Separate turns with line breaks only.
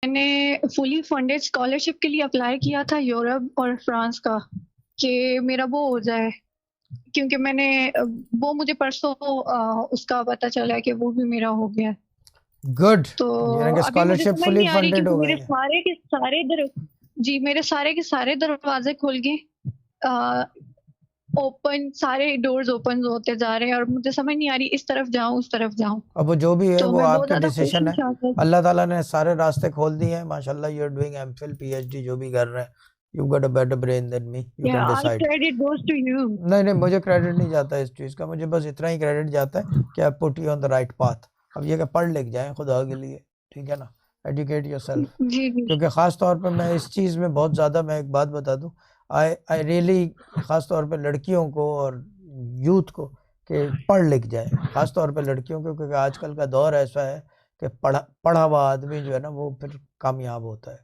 मैंने fully funded scholarship के लिए अप्लाई किया था यूरोप और फ्रांस का, कि मेरा वो हो जाए, क्योंकि मैंने वो मुझे परसों उसका पता चला कि वो भी मेरा हो गया।
गुड,
तो
यानी कि
अभी मुझे
स्कॉलरशिप
समझ
फुली
नहीं आ रही,
फंडेड
क्योंकि
हो
मेरे
गई है।
सारे के सारे जी मेरे सारे के सारे दरवाजे खुल गए, ओपन, सारे डोर्स ओपन होते जा रहे हैं और मुझे समझ नहीं आ रही इस तरफ जाऊं उस तरफ जाऊं।
अब वो जो भी है
तो
वो
मैं बहुत
आपके
ज्यादा खुश
डिसीजन
हूँ
है।
शायद।
अल्लाह ताला ने सारे रास्ते खोल दिए हैं माशाल्लाह। You are doing MPhil PhD जो भी कर रहे हैं, you got a better brain than me, you
Yeah,
can
all
decide.
credit goes to you.
नहीं नहीं, मुझे क्रेडिट नहीं जाता इस चीज़ का, मुझे बस इतना ही क्रेडिट जाता है कि आप put you on the right path. अब ये कि पढ़ लिख जाएं खुदा के लिए, ठीक है ना, एजुकेट योरसेल्फ।
जी जी।
क्योंकि ख़ास तौर पे मैं इस चीज़ में बहुत ज़्यादा, मैं एक बात बता दूं, आई रियली, ख़ास तौर पे लड़कियों को और यूथ को, कि पढ़ लिख जाए, ख़ास तौर पे लड़कियों को, क्योंकि आजकल का दौर ऐसा है कि पढ़ा हुआ आदमी जो है ना वो फिर कामयाब होता है।